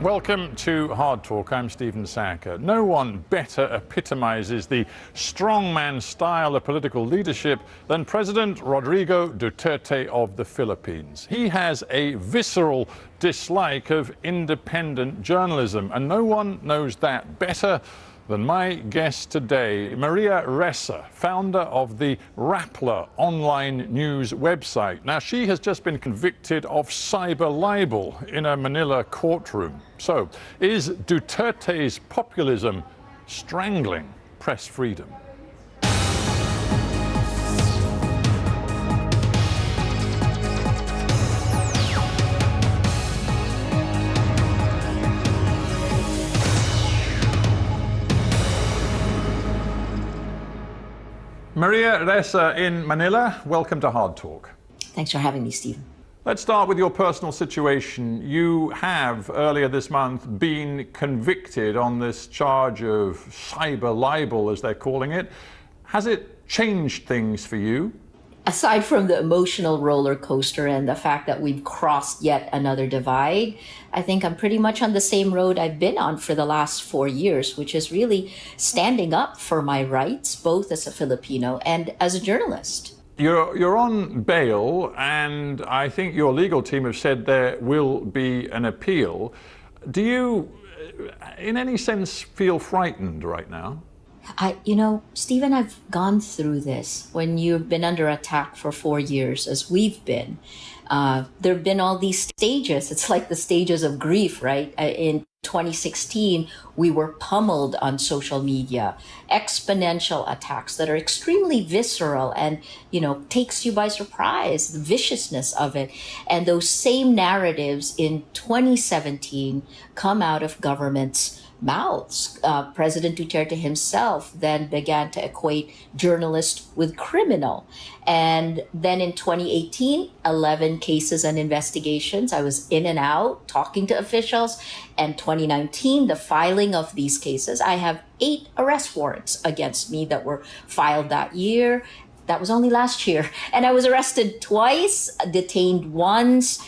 Welcome to Hard Talk. I'm Stephen Sackur. No one better epitomizes the strongman style of political leadership than President Rodrigo Duterte of the Philippines. He has a visceral dislike of independent journalism, and no one knows that better than my guest today, Maria Ressa, founder of the Rappler online news website. Now, she has just been convicted of cyber libel in a Manila courtroom. So, is Duterte's populism strangling press freedom? Maria Ressa in Manila, welcome to Hard Talk. Thanks for having me, Stephen. Let's start with your personal situation. You have, earlier this month, been convicted on this charge of cyber libel, as they're calling it. Has it changed things for you? Aside from the emotional roller coaster and the fact that we've crossed yet another divide, I think I'm pretty much on the same road I've been on for the last 4 years, which is really standing up for my rights, both as a Filipino and as a journalist. You're on bail, and I think your legal team have said there will be an appeal. Do you, in any sense, feel frightened right now? Stephen, I've gone through this. When you've been under attack for 4 years, as we've been, there have been all these stages. It's like the stages of grief, right? In 2016, we were pummeled on social media, exponential attacks that are extremely visceral and, takes you by surprise, the viciousness of it. And those same narratives in 2017 come out of governments' mouths. President Duterte himself then began to equate journalist with criminal. And then in 2018, 11 cases and investigations. I was in and out talking to officials. And 2019, the filing of these cases. I have 8 arrest warrants against me that were filed that year. That was only last year. And I was arrested twice, detained once.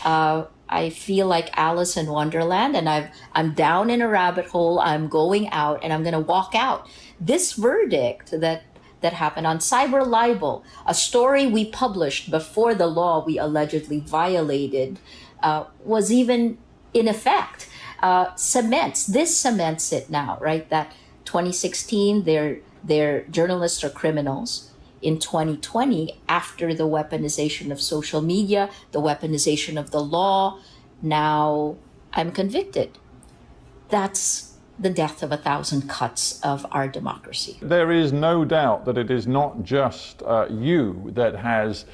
I feel like Alice in Wonderland, and I'm down in a rabbit hole. I'm going out, and I'm going to walk out. This verdict that happened on cyber libel, a story we published before the law we allegedly violated was even in effect, cements it now, right? That 2016, their journalists are criminals. In 2020, after the weaponization of social media, the weaponization of the law, now I'm convicted. That's the death of 1,000 cuts of our democracy. There is no doubt that it is not just you that has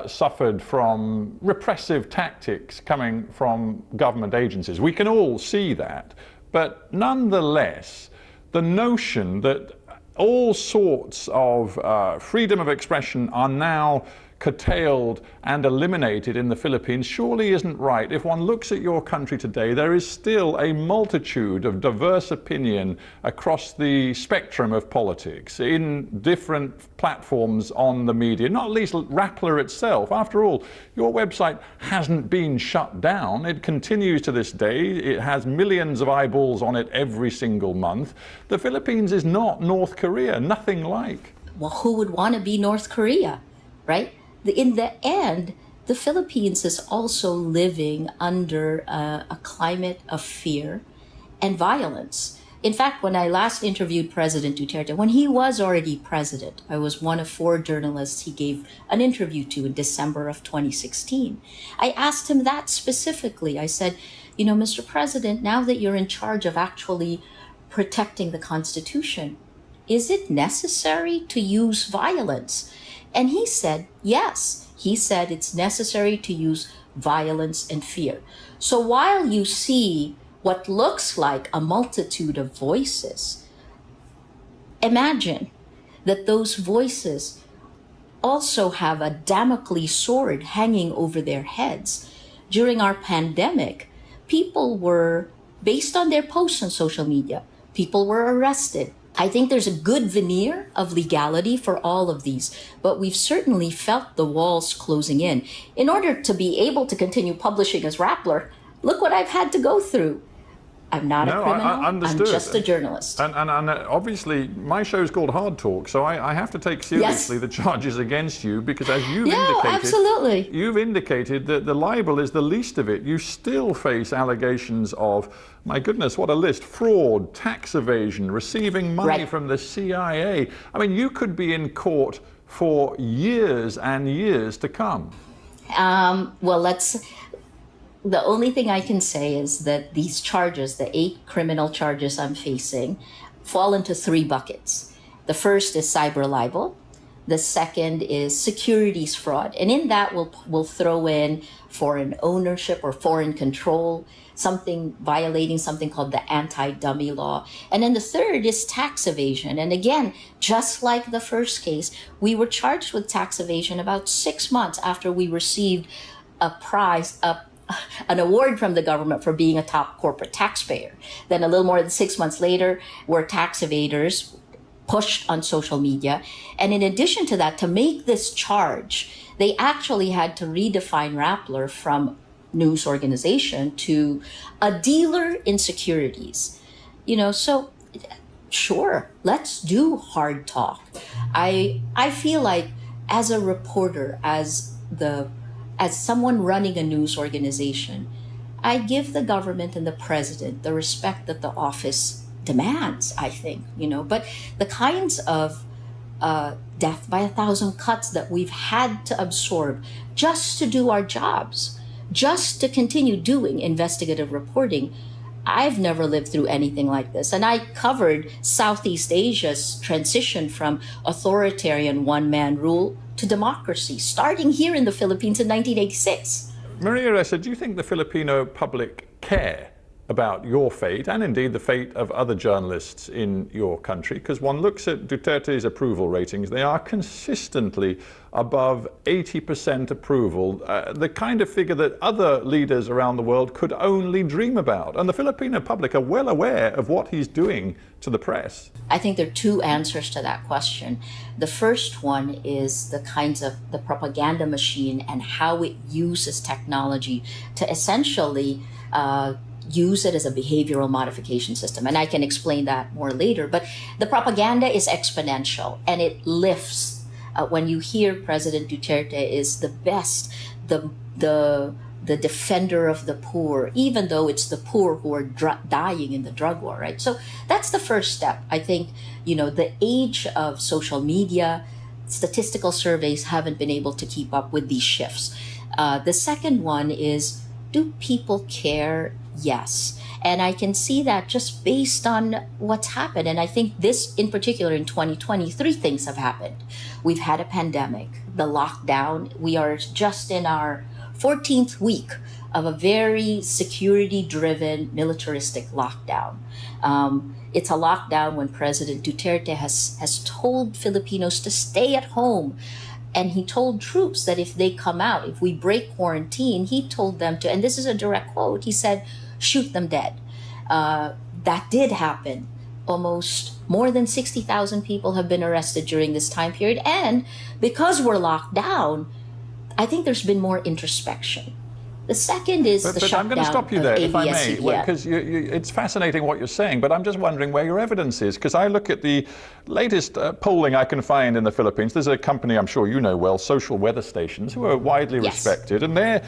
suffered from repressive tactics coming from government agencies. We can all see that. But nonetheless, the notion that all sorts of freedom of expression are now curtailed and eliminated in the Philippines surely isn't right. If one looks at your country today, there is still a multitude of diverse opinion across the spectrum of politics in different platforms on the media, not least Rappler itself. After all, your website hasn't been shut down. It continues to this day. It has millions of eyeballs on it every single month. The Philippines is not North Korea, nothing like. Well, who would want to be North Korea, right? In the end, the Philippines is also living under a climate of fear and violence. In fact, when I last interviewed President Duterte, when he was already president, I was one of 4 journalists he gave an interview to in December of 2016. I asked him that specifically. I said, Mr. President, now that you're in charge of actually protecting the Constitution, is it necessary to use violence? And he said, yes. He said it's necessary to use violence and fear. So while you see what looks like a multitude of voices, imagine that those voices also have a Damocles sword hanging over their heads. During our pandemic, people were, based on their posts on social media, people were arrested. I think there's a good veneer of legality for all of these, but we've certainly felt the walls closing in. In order to be able to continue publishing as Rappler, look what I've had to go through. I'm not a No, criminal. I understood. I'm just a journalist. And obviously, my show's called Hard Talk, so I have to take seriously the charges against you, because as absolutely. you've indicated that the libel is the least of it. You still face allegations of, my goodness, what a list: fraud, tax evasion, receiving money from the CIA. I mean, you could be in court for years and years to come. The only thing I can say is that these charges, the 8 criminal charges I'm facing, fall into 3 buckets. The first is cyber libel. The second is securities fraud. And in that, we'll throw in foreign ownership or foreign control, something violating something called the anti-dummy law. And then the third is tax evasion. And again, just like the first case, we were charged with tax evasion about 6 months after we received an award from the government for being a top corporate taxpayer. Then a little more than 6 months later, we're tax evaders pushed on social media. And in addition to that, to make this charge, they actually had to redefine Rappler from news organization to a dealer in securities. So sure, let's do hard talk. I feel like as a reporter, as someone running a news organization, I give the government and the president the respect that the office demands, I think, But the kinds of death by 1,000 cuts that we've had to absorb just to do our jobs, just to continue doing investigative reporting, I've never lived through anything like this. And I covered Southeast Asia's transition from authoritarian one-man rule to democracy, starting here in the Philippines in 1986. Maria Ressa, do you think the Filipino public care about your fate, and indeed the fate of other journalists in your country? Because one looks at Duterte's approval ratings, they are consistently above 80% approval, the kind of figure that other leaders around the world could only dream about. And the Filipino public are well aware of what he's doing to the press. I think there are 2 answers to that question. The first one is the kinds of the propaganda machine and how it uses technology to essentially use it as a behavioral modification system. And I can explain that more later. But the propaganda is exponential, and it lifts. When you hear President Duterte is the best, the defender of the poor, even though it's the poor who are dying in the drug war, right? So that's the first step. I think, the age of social media, statistical surveys haven't been able to keep up with these shifts. The second one is, do people care? Yes. And I can see that just based on what's happened. And I think this in particular in 2020, 3 things have happened. We've had a pandemic, the lockdown. We are just in our 14th week of a very security-driven, militaristic lockdown. It's a lockdown when President Duterte has told Filipinos to stay at home. And he told troops that if they come out, if we break quarantine, he told them to, and this is a direct quote, he said, shoot them dead. That did happen. Almost more than 60,000 people have been arrested during this time period. And because we're locked down, I think there's been more introspection. The second is the shutdown. I'm going to stop you there, if I may, because yeah. It's fascinating what you're saying, but I'm just wondering where your evidence is, because I look at the latest polling I can find in the Philippines. There's a company I'm sure you know well, Social Weather Stations, who are widely respected, and their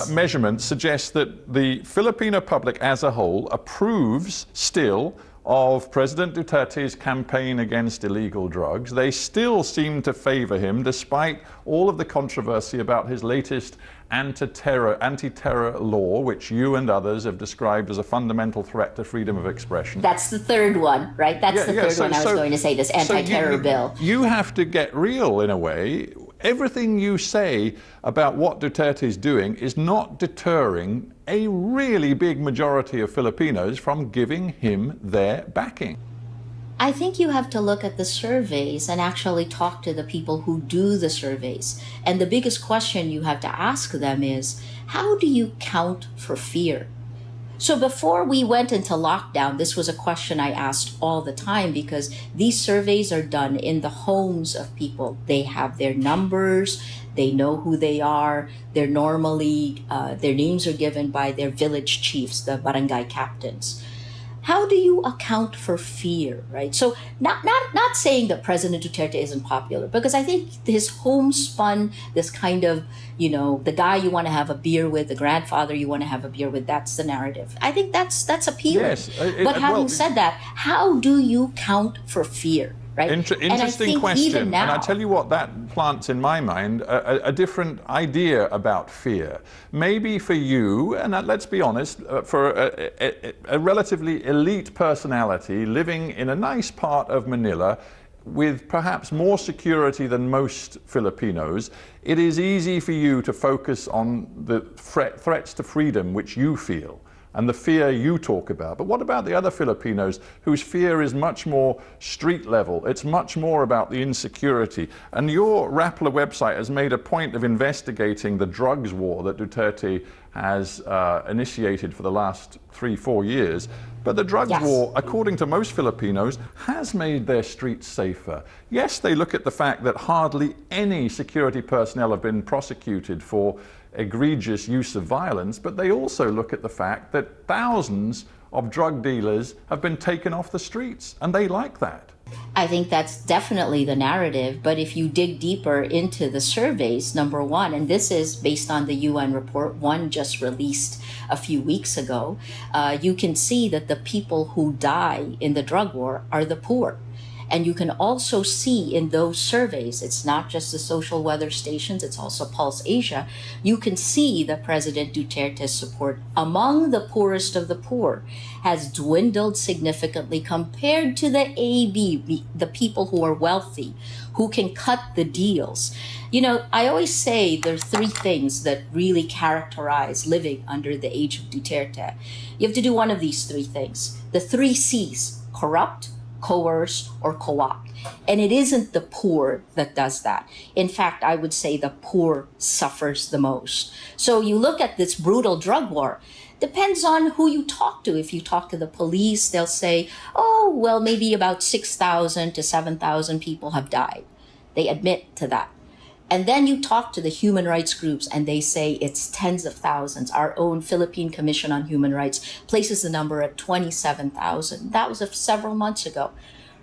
measurements suggest that the Filipino public as a whole approves still of President Duterte's campaign against illegal drugs. They still seem to favor him, despite all of the controversy about his latest anti-terror law, which you and others have described as a fundamental threat to freedom of expression. That's the third one, right? That's the third one I was going to say, this anti-terror bill. You have to get real in a way. Everything you say about what Duterte is doing is not deterring a really big majority of Filipinos from giving him their backing. I think you have to look at the surveys and actually talk to the people who do the surveys. And the biggest question you have to ask them is, how do you count for fear? So before we went into lockdown, this was a question I asked all the time, because these surveys are done in the homes of people. They have their numbers, they know who they are. They're normally, their names are given by their village chiefs, the barangay captains. how do you account for fear, right? So not saying that President Duterte isn't popular, because I think his homespun, this kind of, the guy you want to have a beer with, the grandfather you want to have a beer with, that's the narrative. I think that's appealing. Yes, but having said that, how do you count for fear? Right? Interesting question. Now, and I tell you what that plants in my mind, a different idea about fear. Maybe for you, and let's be honest, for a relatively elite personality living in a nice part of Manila with perhaps more security than most Filipinos, it is easy for you to focus on the threats to freedom which you feel and the fear you talk about. But what about the other Filipinos whose fear is much more street level? It's much more about the insecurity. And your Rappler website has made a point of investigating the drugs war that Duterte has initiated for the last 3-4 years. But the drugs war, according to most Filipinos, has made their streets safer. Yes, they look at the fact that hardly any security personnel have been prosecuted for egregious use of violence, but they also look at the fact that thousands of drug dealers have been taken off the streets, and they like that. I think that's definitely the narrative, but if you dig deeper into the surveys, number one, and this is based on the UN report, one just released a few weeks ago, you can see that the people who die in the drug war are the poor. And you can also see in those surveys, it's not just the social weather stations, it's also Pulse Asia, you can see that President Duterte's support among the poorest of the poor has dwindled significantly compared to the AB, the people who are wealthy, who can cut the deals. I always say there are three things that really characterize living under the age of Duterte. You have to do one of these three things. The 3 C's: corrupt, coerce, or co-opt. And it isn't the poor that does that. In fact, I would say the poor suffers the most. So you look at this brutal drug war, depends on who you talk to. If you talk to the police, they'll say, oh, well, maybe about 6,000 to 7,000 people have died. They admit to that. And then you talk to the human rights groups and they say it's tens of thousands. Our own Philippine Commission on Human Rights places the number at 27,000. That was several months ago,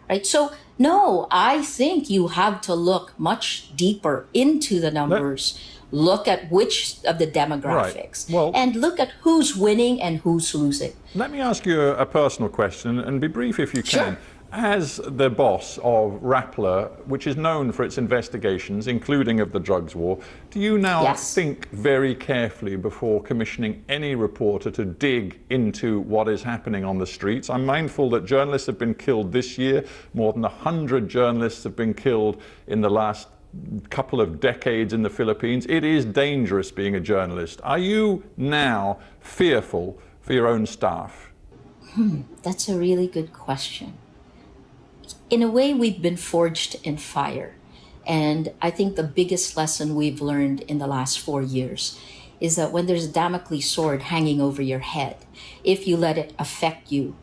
right? So no, I think you have to look much deeper into the numbers, look at which of the demographics, and look at who's winning and who's losing. Let me ask you a personal question, and be brief if you can. Sure. As the boss of Rappler, which is known for its investigations, including of the drugs war, do you now think very carefully before commissioning any reporter to dig into what is happening on the streets? I'm mindful that journalists have been killed this year. More than 100 journalists have been killed in the last couple of decades in the Philippines. It is dangerous being a journalist. Are you now fearful for your own staff? That's a really good question. In a way, we've been forged in fire. And I think the biggest lesson we've learned in the last 4 years is that when there's a Damocles sword hanging over your head, if you let it affect you,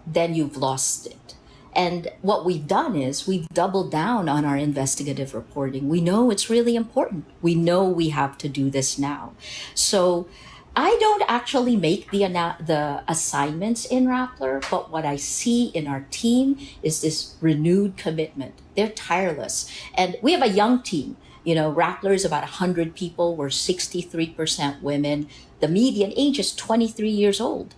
then you've lost it. And what we've done is we've doubled down on our investigative reporting. We know it's really important. We know we have to do this now. So I don't actually make the assignments in Rappler, but what I see in our team is this renewed commitment. They're tireless. And we have a young team. Rappler is about 100 people. We're 63% women. The median age is 23 years old.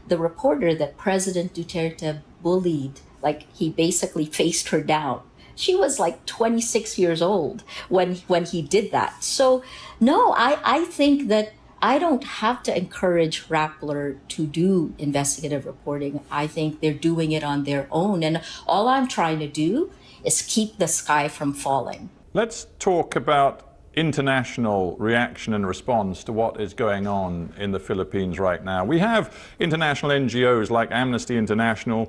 The reporter that President Duterte bullied, like he basically faced her down, she was like 26 years old when he did that. So no, I think that I don't have to encourage Rappler to do investigative reporting. I think they're doing it on their own. And all I'm trying to do is keep the sky from falling. Let's talk about international reaction and response to what is going on in the Philippines right now. We have international NGOs like Amnesty International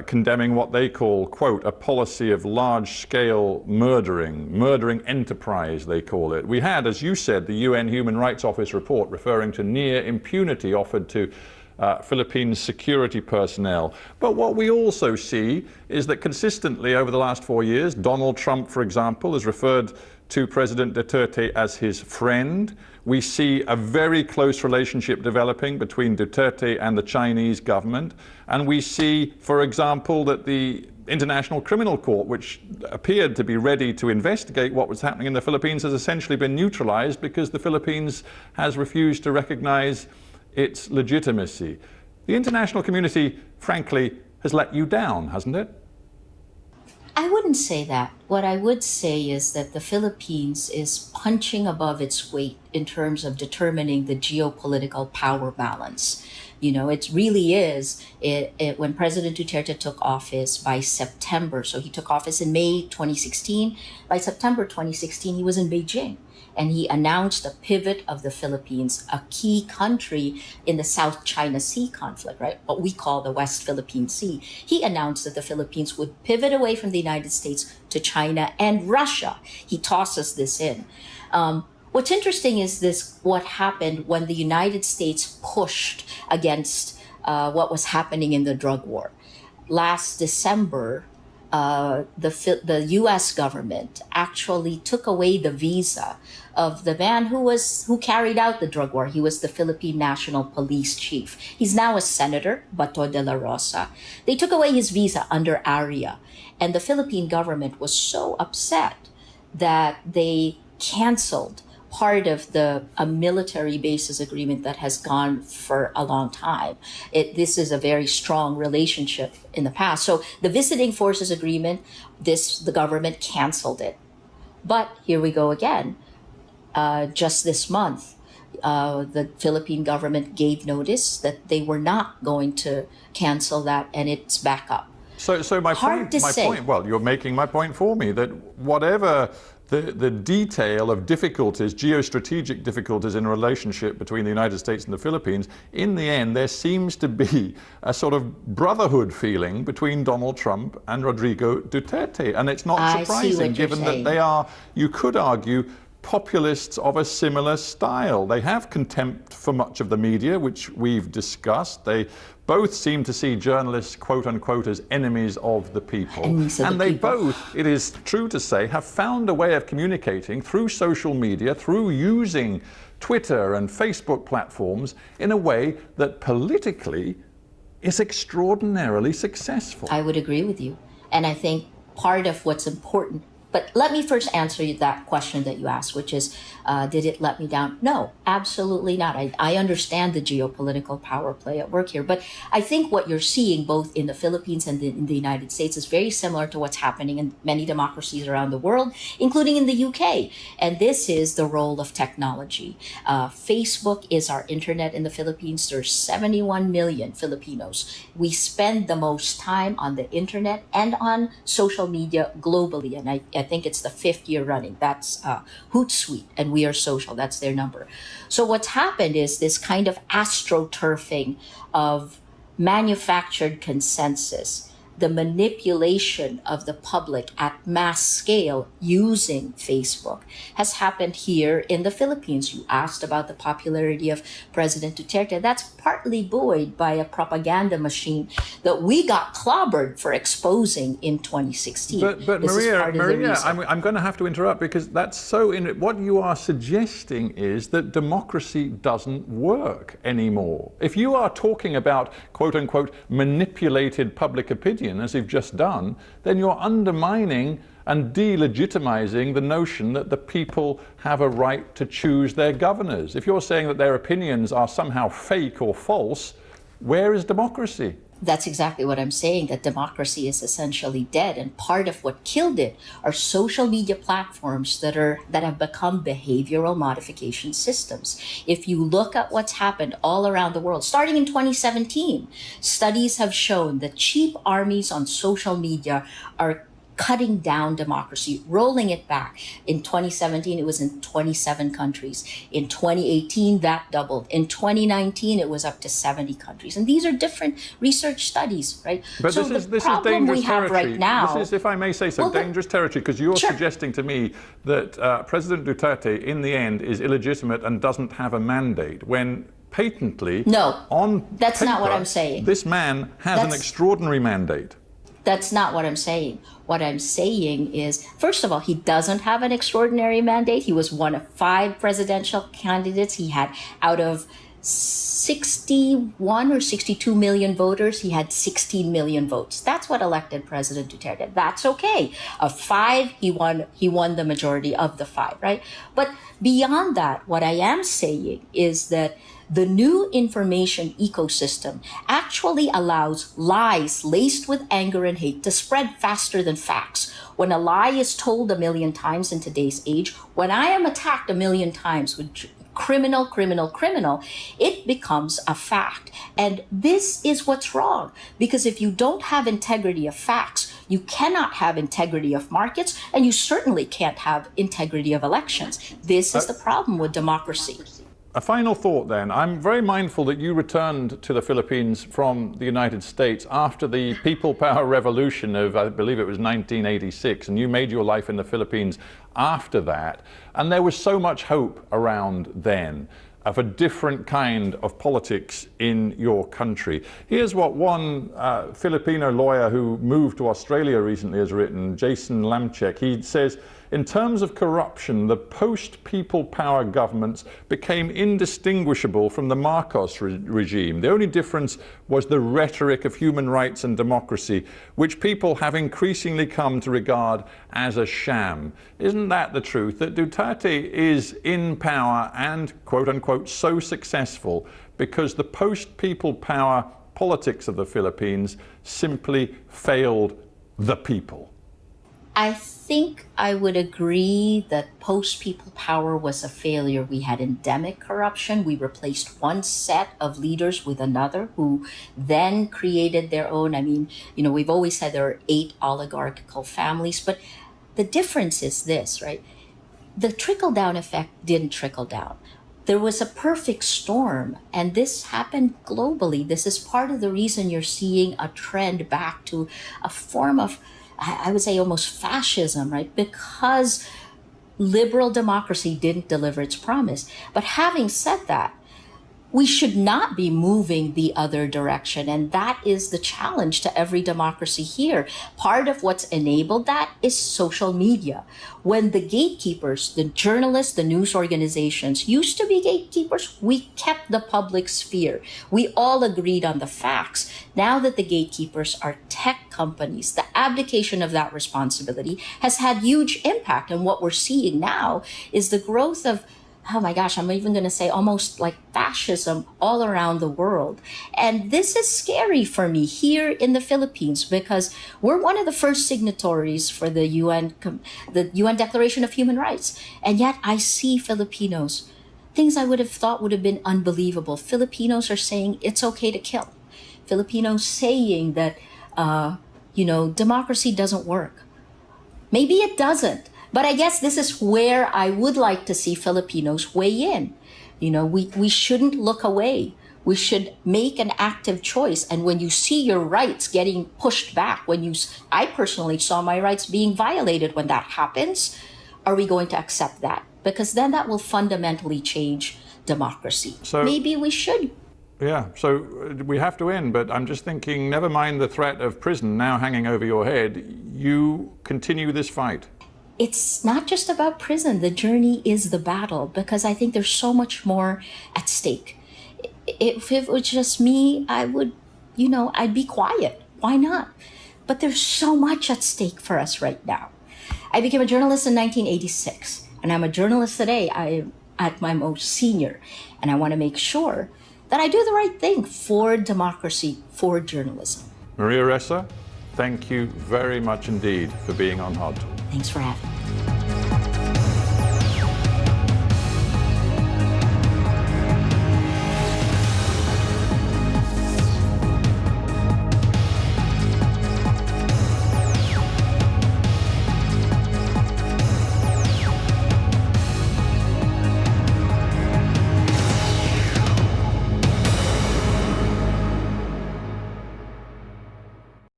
condemning what they call, quote, a policy of large-scale murdering enterprise, they call it. We had, as you said, the UN Human Rights Office report referring to near impunity offered to Philippines security personnel. But what we also see is that consistently over the last 4 years, Donald Trump, for example, has referred to President Duterte as his friend. We see a very close relationship developing between Duterte and the Chinese government. And we see, for example, that the International Criminal Court, which appeared to be ready to investigate what was happening in the Philippines, has essentially been neutralized because the Philippines has refused to recognize its legitimacy. The international community, frankly, has let you down, hasn't it? I wouldn't say that. What I would say is that the Philippines is punching above its weight in terms of determining the geopolitical power balance. You know, it really is. When President Duterte took office by September, so he took office in May 2016. By September 2016, he was in Beijing. And he announced a pivot of the Philippines, a key country in the South China Sea conflict, right? What we call the West Philippine Sea. He announced that the Philippines would pivot away from the United States to China and Russia. He tosses this in. What's interesting is what happened when the United States pushed against what was happening in the drug war. Last December, the U.S. government actually took away the visa of the man who carried out the drug war. He was the Philippine National Police Chief. He's now a senator, Bato de la Rosa. They took away his visa under ARIA, and the Philippine government was so upset that they canceled part of a military bases agreement that has gone for a long time. This is a very strong relationship in the past. So the visiting forces agreement, the government canceled it. But here we go again. Just this month, the Philippine government gave notice that they were not going to cancel that, and it's back up. So my point, well, you're making my point for me, that whatever the detail of difficulties, geostrategic difficulties in a relationship between the United States and the Philippines, in the end there seems to be a sort of brotherhood feeling between Donald Trump and Rodrigo Duterte. And it's not surprising, given that they are, you could argue, populists of a similar style. They have contempt for much of the media, which we've discussed. They both seem to see journalists, quote unquote, as enemies of the people. And they both, it is true to say, have found a way of communicating through social media, through using Twitter and Facebook platforms in a way that politically is extraordinarily successful. I would agree with you. And I think part of what's important, but let me first answer that question that you asked, which is, did it let me down? No, absolutely not. I understand the geopolitical power play at work here, but I think what you're seeing both in the Philippines and in the United States is very similar to what's happening in many democracies around the world, including in the UK. And this is the role of technology. Facebook is our internet in the Philippines. There's 71 million Filipinos. We spend the most time on the internet and on social media globally. And I think it's the 5th year running. That's Hootsuite, and We Are Social. That's their number. So what's happened is this kind of astroturfing of manufactured consensus, the manipulation of the public at mass scale using Facebook has happened here in the Philippines. You asked about the popularity of President Duterte. That's partly buoyed by a propaganda machine that we got clobbered for exposing in 2016. But Maria, I'm going to have to interrupt, because that's so what you are suggesting is that democracy doesn't work anymore. If you are talking about, quote unquote, manipulated public opinion, as you've just done, then you're undermining and delegitimizing the notion that the people have a right to choose their governors. If you're saying that their opinions are somehow fake or false, where is democracy? That's exactly what I'm saying, that democracy is essentially dead. And part of what killed it are social media platforms that have become behavioral modification systems. If you look at what's happened all around the world, starting in 2017, studies have shown that cheap armies on social media are cutting down democracy, rolling it back. In 2017, it was in 27 countries. In 2018, that doubled. In 2019, it was up to 70 countries. And these are different research studies, right? But so this the is problem dangerous we have territory. right now... This is, if I may say so, dangerous territory, because you're suggesting to me that President Duterte, in the end, is illegitimate and doesn't have a mandate, when patently, no, on that's paper, not what I'm saying. This man has an extraordinary mandate. That's not what I'm saying. What I'm saying is, first of all, he doesn't have an extraordinary mandate. He was one of 5 presidential candidates. He had, out of 61 or 62 million voters, he had 16 million votes. That's what elected President Duterte. That's okay. Of 5, he won the majority of the 5, right? But beyond that, what I am saying is that the new information ecosystem actually allows lies laced with anger and hate to spread faster than facts. When a lie is told a million times in today's age, when I am attacked a million times with criminal, it becomes a fact. And this is what's wrong. Because if you don't have integrity of facts, you cannot have integrity of markets, and you certainly can't have integrity of elections. This is the problem with democracy. A final thought then. I'm very mindful that you returned to the Philippines from the United States after the People Power Revolution of, I believe it was 1986, and you made your life in the Philippines after that. And there was so much hope around then of a different kind of politics in your country. Here's what one Filipino lawyer who moved to Australia recently has written, Jason Lamchek. He says, in terms of corruption, the post-people power governments became indistinguishable from the Marcos regime. The only difference was the rhetoric of human rights and democracy, which people have increasingly come to regard as a sham. Isn't that the truth, that Duterte is in power and, quote unquote, so successful because the post-people power politics of the Philippines simply failed the people? I think I would agree that post-people power was a failure. We had endemic corruption. We replaced one set of leaders with another who then created their own. I mean, we've always said there are 8 oligarchical families, but the difference is this, right? The trickle-down effect didn't trickle down. There was a perfect storm, and this happened globally. This is part of the reason you're seeing a trend back to a form of, I would say, almost fascism, right? Because liberal democracy didn't deliver its promise. But having said that, we should not be moving the other direction. And that is the challenge to every democracy here. Part of what's enabled that is social media. When the gatekeepers, the journalists, the news organizations used to be gatekeepers, we kept the public sphere. We all agreed on the facts. Now that the gatekeepers are tech companies, the abdication of that responsibility has had huge impact. And what we're seeing now is the growth of, oh my gosh, I'm even going to say almost like fascism all around the world. And this is scary for me here in the Philippines because we're one of the first signatories for the UN Declaration of Human Rights. And yet I see Filipinos, things I would have thought would have been unbelievable. Filipinos are saying it's okay to kill. Filipinos saying that, democracy doesn't work. Maybe it doesn't. But I guess this is where I would like to see Filipinos weigh in. We shouldn't look away. We should make an active choice. And when you see your rights getting pushed back, I personally saw my rights being violated when that happens, are we going to accept that? Because then that will fundamentally change democracy. So maybe we should. Yeah, so we have to end, but I'm just thinking, never mind the threat of prison now hanging over your head, you continue this fight. It's not just about prison. The journey is the battle, because I think there's so much more at stake. If it was just me, I would, I'd be quiet. Why not? But there's so much at stake for us right now. I became a journalist in 1986, and I'm a journalist today. I am at my most senior, and I want to make sure that I do the right thing for democracy, for journalism. Maria Ressa, thank you very much indeed for being on Hard Talk. Thanks for having me.